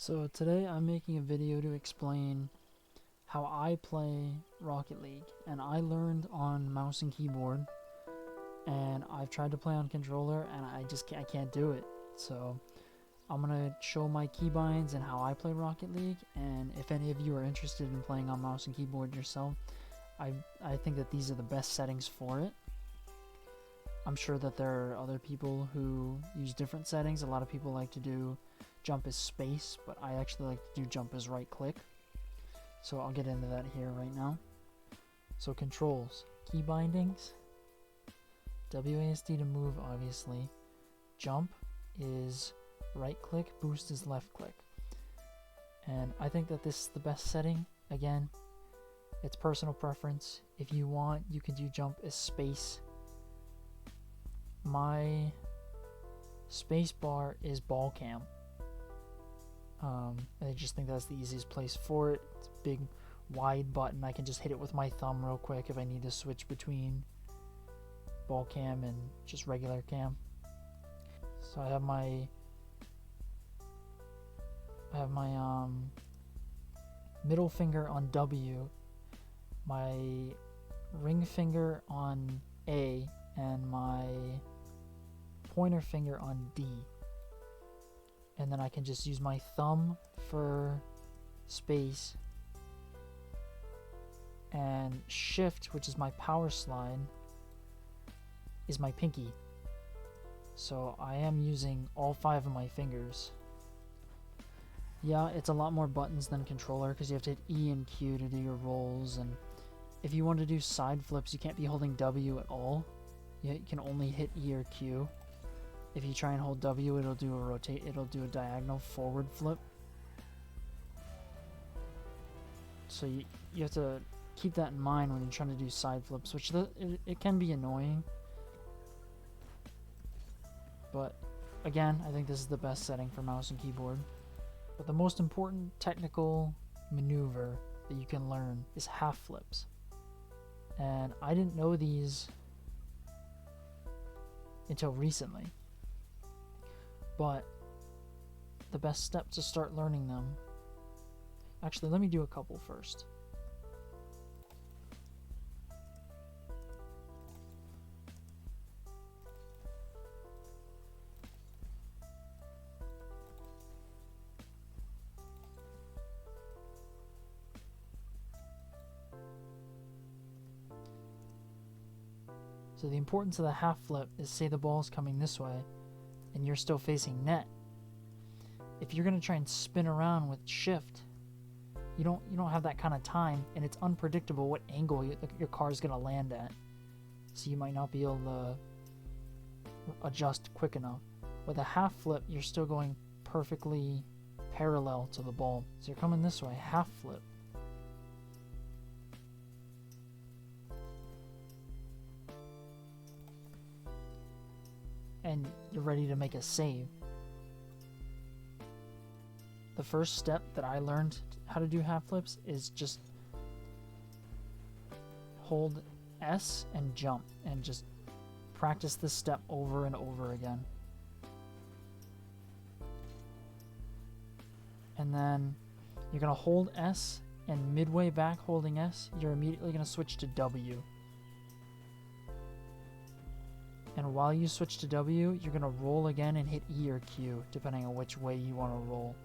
So today I'm making a video to explain how I play Rocket League, and I learned on mouse and keyboard, and I've tried to play on controller and I can't do it. So I'm gonna show my keybinds and how I play Rocket League, and if any of you are interested in playing on mouse and keyboard yourself, I think that these are the best settings for it. I'm sure that there are other people who use different settings. A lot of people like to do jump as space, but I actually like to do jump as right click. So I'll get into that here right now. So controls, key bindings, WASD to move, obviously. Jump is right click, boost is left click. And I think that this is the best setting. Again, it's personal preference. If you want, you can do jump as space. My space bar is ball cam. I just think that's the easiest place for it. It's a big wide button. I can just hit it with my thumb real quick if I need to switch between ball cam and just regular cam. So I have my middle finger on W, my ring finger on A, and my pointer finger on D. And then I can just use my thumb for space, and shift, which is my power slide, is my pinky. So I am using all 5 of my fingers. Yeah, it's a lot more buttons than controller because you have to hit E and Q to do your rolls, and if you want to do side flips, you can't be holding W at all. You can only hit E or Q. If you try and hold W, it'll do a diagonal forward flip. So you have to keep that in mind when you're trying to do side flips, which it can be annoying. But again, I think this is the best setting for mouse and keyboard. But the most important technical maneuver that you can learn is half flips. And I didn't know these until recently. But the best step to start learning them... Actually, let me do a couple first. So the importance of the half flip is, say the ball's coming this way and you're still facing net. If you're going to try and spin around with shift, you don't have that kind of time, and it's unpredictable what angle your car is going to land at. So you might not be able to adjust quick enough. With a half flip, you're still going perfectly parallel to the ball. So you're coming this way, half flip. And you're ready to make a save. The first step that I learned how to do half flips is just hold S and jump, and just practice this step over and over again. And then you're going to hold S, and midway back holding S, you're immediately going to switch to W. And while you switch to W, you're going to roll again and hit E or Q, depending on which way you want to roll.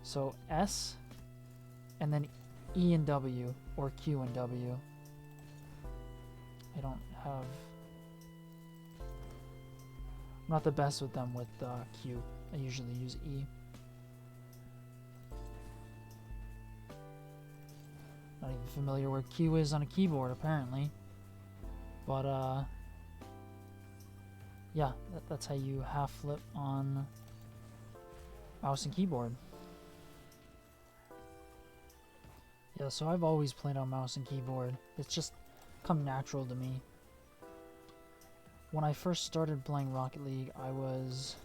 So S, and then E and W, or Q and W. I'm not the best with them with Q. I usually use E. Not even familiar where Q is on a keyboard, apparently. But yeah, that's how you half flip on mouse and keyboard. Yeah, so I've always played on mouse and keyboard. It's just come natural to me. When I first started playing Rocket League, I was...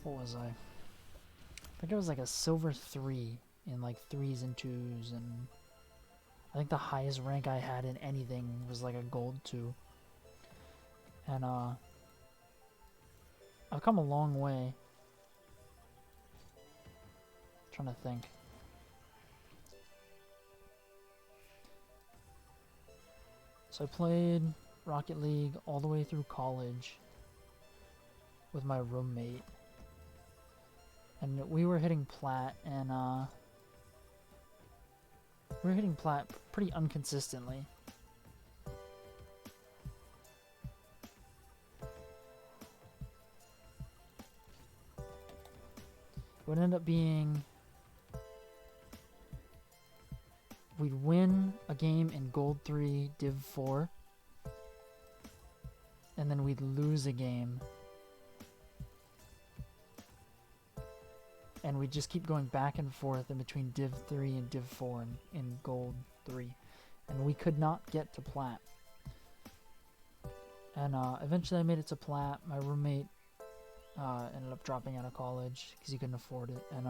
What was I? I think I was like a silver 3 in like 3s and 2s, and I think the highest rank I had in anything was like a gold 2. And I've come a long way. Trying to think. So I played Rocket League all the way through college with my roommate. And we were hitting plat, and we were hitting plat pretty inconsistently. It would end up being we'd win a game in Gold 3, Div 4, and then we'd lose a game. And we'd just keep going back and forth in between Div 3 and Div 4 in Gold 3. And we could not get to Plat. And eventually I made it to Plat. My roommate ended up dropping out of college because he couldn't afford it. And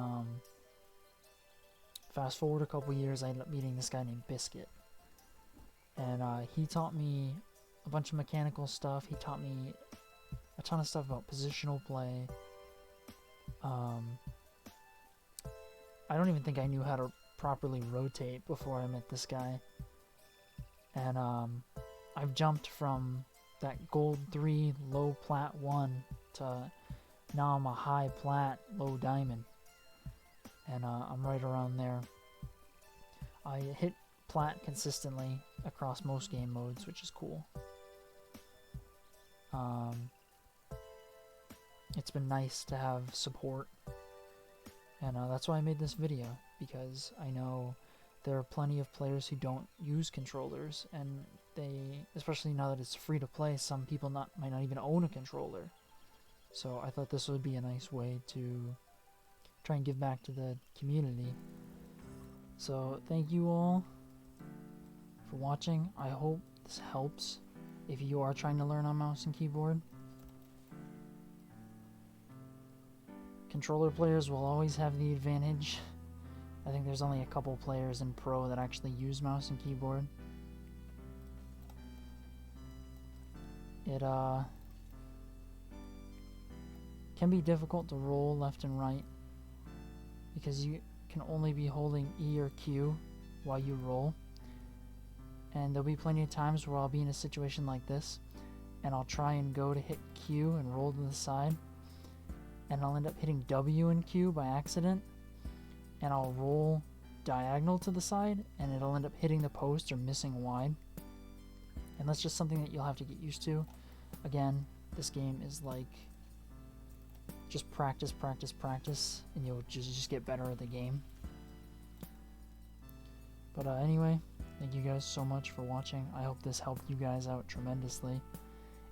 fast forward a couple years, I ended up meeting this guy named Biscuit. And he taught me a bunch of mechanical stuff. He taught me a ton of stuff about positional play. I don't even think I knew how to properly rotate before I met this guy. And I've jumped from that Gold 3, low Plat 1 to now I'm a high Plat, low Diamond. And I'm right around there. I hit Plat consistently across most game modes, which is cool. It's been nice to have support. And that's why I made this video, because I know there are plenty of players who don't use controllers, and they, especially now that it's free to play, some people might not even own a controller. So I thought this would be a nice way to try and give back to the community. So thank you all for watching. I hope this helps if you are trying to learn on mouse and keyboard. Controller players will always have the advantage. I think there's only a couple players in Pro that actually use mouse and keyboard. It can be difficult to roll left and right because you can only be holding E or Q while you roll. And there'll be plenty of times where I'll be in a situation like this and I'll try and go to hit Q and roll to the side, and I'll end up hitting W and Q by accident, and I'll roll diagonal to the side and it'll end up hitting the post or missing wide. And that's just something that you'll have to get used to. Again, this game is like just practice, practice, practice, and you'll just get better at the game. But anyway, thank you guys so much for watching. I hope this helped you guys out tremendously.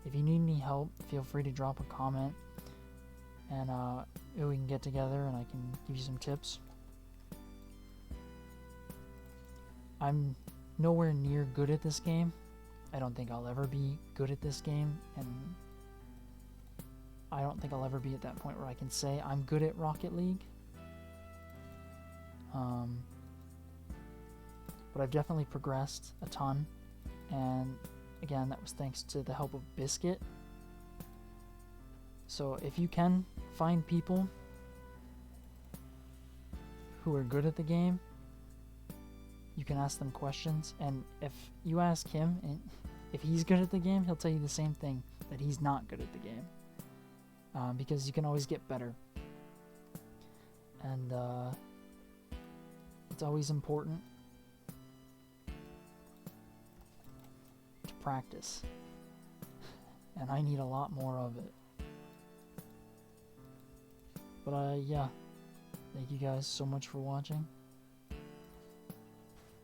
If you need any help, feel free to drop a comment, and we can get together and I can give you some tips. I'm nowhere near good at this game. I don't think I'll ever be good at this game, and I don't think I'll ever be at that point where I can say I'm good at Rocket League. But I've definitely progressed a ton, and again, that was thanks to the help of Biscuit. So if you can find people who are good at the game, you can ask them questions, and if you ask him, and if he's good at the game, he'll tell you the same thing, that he's not good at the game. Because you can always get better. And it's always important to practice. And I need a lot more of it. But yeah, thank you guys so much for watching.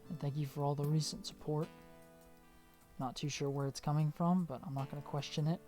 And thank you for all the recent support. Not too sure where it's coming from, but I'm not going to question it.